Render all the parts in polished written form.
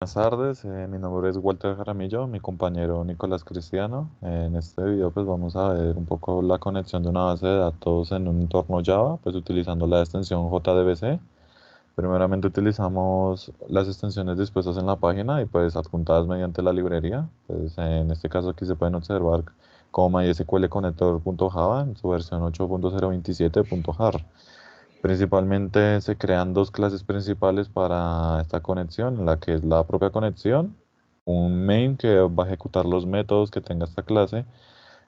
Buenas tardes, mi nombre es Walter Jaramillo, mi compañero Nicolás Cristiano. En este video pues vamos a ver un poco la conexión de una base de datos en un entorno Java, pues utilizando la extensión JDBC. Primeramente utilizamos las extensiones dispuestas en la página y pues adjuntadas mediante la librería. Pues en este caso aquí se pueden observar como MySQL Connector.java en su versión 8.027.jar. Principalmente se crean dos clases principales para esta conexión, la que es la propia conexión, un main que va a ejecutar los métodos que tenga esta clase,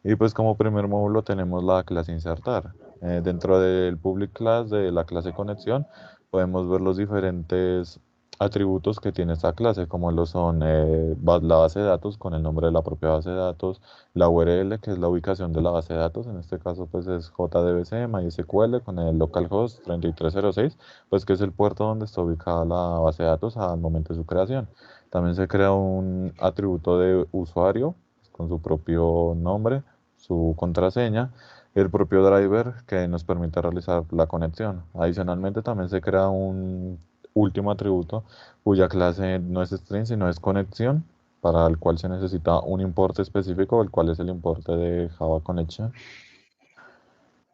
y pues como primer módulo tenemos la clase insertar. Dentro del public class de la clase conexión podemos ver los diferentes atributos que tiene esta clase, como lo son la base de datos con el nombre de la propia base de datos, la URL que es la ubicación de la base de datos, en este caso pues es JDBC, MySQL con el localhost 3306, pues que es el puerto donde está ubicada la base de datos al momento de su creación. También se crea un atributo de usuario con su propio nombre, su contraseña y el propio driver que nos permite realizar la conexión. Adicionalmente también se crea un último atributo cuya clase no es string sino es conexión, para el cual se necesita un importe específico, el cual es el importe de Java Connection.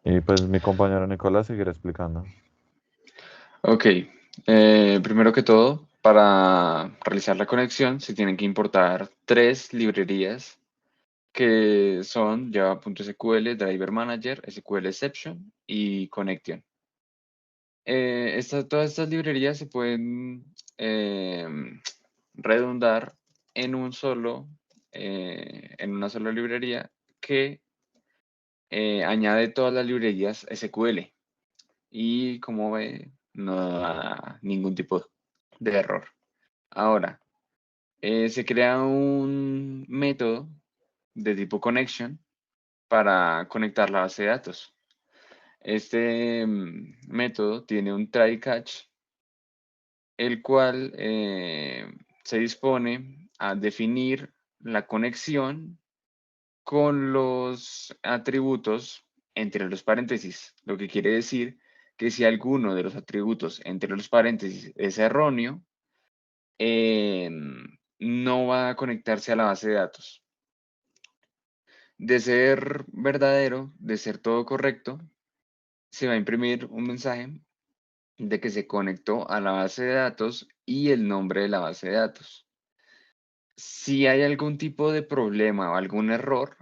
Y pues mi compañero Nicolás seguirá explicando. Ok, primero que todo, para realizar la conexión se tienen que importar tres librerías que son Java.sql, Driver Manager, SQL Exception y Connection. Todas estas librerías se pueden redundar en en una sola librería que añade todas las librerías SQL y como ve, no da ningún tipo de error. Ahora, se crea un método de tipo connection para conectar la base de datos. Este método tiene un try catch, el cual se dispone a definir la conexión con los atributos entre los paréntesis, lo que quiere decir que si alguno de los atributos entre los paréntesis es erróneo, no va a conectarse a la base de datos. De ser verdadero, de ser todo correcto, se va a imprimir un mensaje de que se conectó a la base de datos y el nombre de la base de datos. Si hay algún tipo de problema o algún error,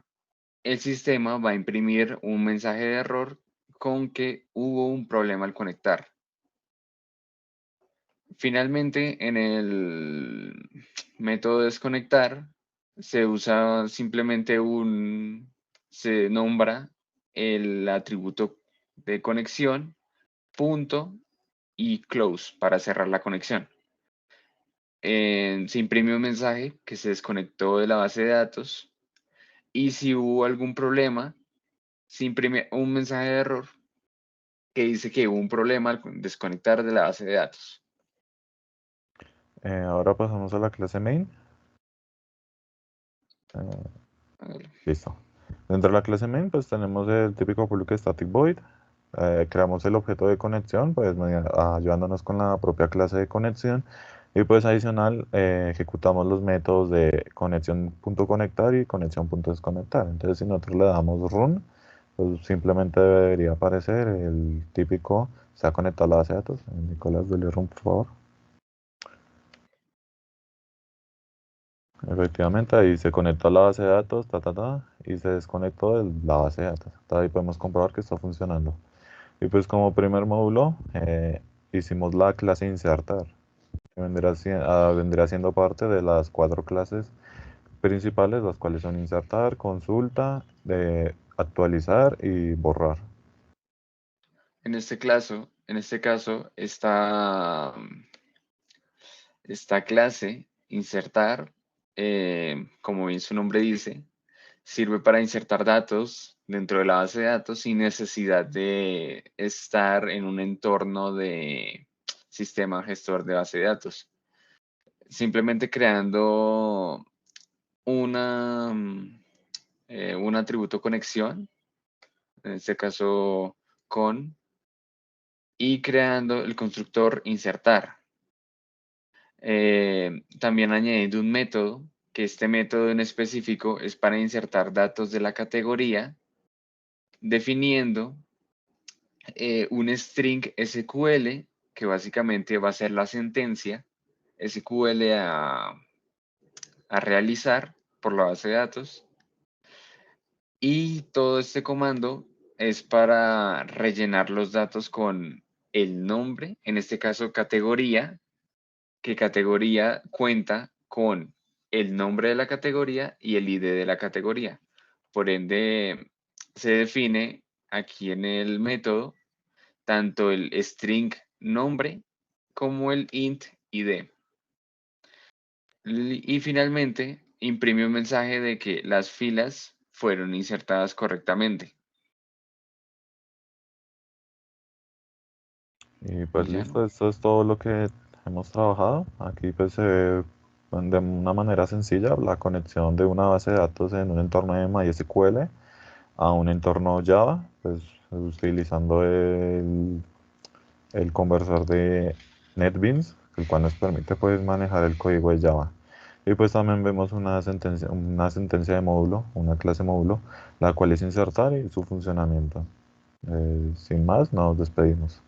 el sistema va a imprimir un mensaje de error con que hubo un problema al conectar. Finalmente, en el método desconectar, se usa simplemente se nombra el atributo de conexión, punto y close para cerrar la conexión. Se imprime un mensaje que se desconectó de la base de datos y si hubo algún problema, se imprime un mensaje de error que dice que hubo un problema al desconectar de la base de datos. Ahora pasamos a la clase main. Eh, A ver. Listo. Dentro de la clase main pues tenemos el típico public static void. Creamos el objeto de conexión, pues ayudándonos con la propia clase de conexión. Y pues adicional, ejecutamos los métodos de conexión.conectar y conexión.desconectar. Entonces si nosotros le damos run, pues simplemente debería aparecer el típico se ha conectado a la base de datos. Nicolás, dale run por favor. Efectivamente, ahí se conectó a la base de datos, y se desconectó de la base de datos. Entonces ahí podemos comprobar que está funcionando. Y pues como primer módulo hicimos la clase insertar, que vendría siendo parte de las cuatro clases principales, las cuales son insertar, consulta, actualizar y borrar. En este caso, esta clase, insertar, como bien su nombre dice, sirve para insertar datos dentro de la base de datos sin necesidad de estar en un entorno de sistema gestor de base de datos. Simplemente creando una, un atributo conexión, en este caso con, y creando el constructor insertar. También añadiendo un método, que este método en específico es para insertar datos de la categoría, definiendo un string SQL, que básicamente va a ser la sentencia SQL a realizar por la base de datos. Y todo este comando es para rellenar los datos con el nombre, en este caso categoría, que categoría cuenta con el nombre de la categoría y el ID de la categoría. Por ende, se define aquí en el método tanto el string nombre como el int ID. Y finalmente, imprime un mensaje de que las filas fueron insertadas correctamente. Y Y pues ya, listo, ¿no? esto es todo lo que hemos trabajado. Aquí pues se ve de una manera sencilla la conexión de una base de datos en un entorno de MySQL a un entorno Java, pues utilizando el conversor de NetBeans, el cual nos permite pues manejar el código de Java. Y pues también vemos una sentencia de módulo, una clase módulo, la cual es insertar y su funcionamiento. Sin más, nos despedimos.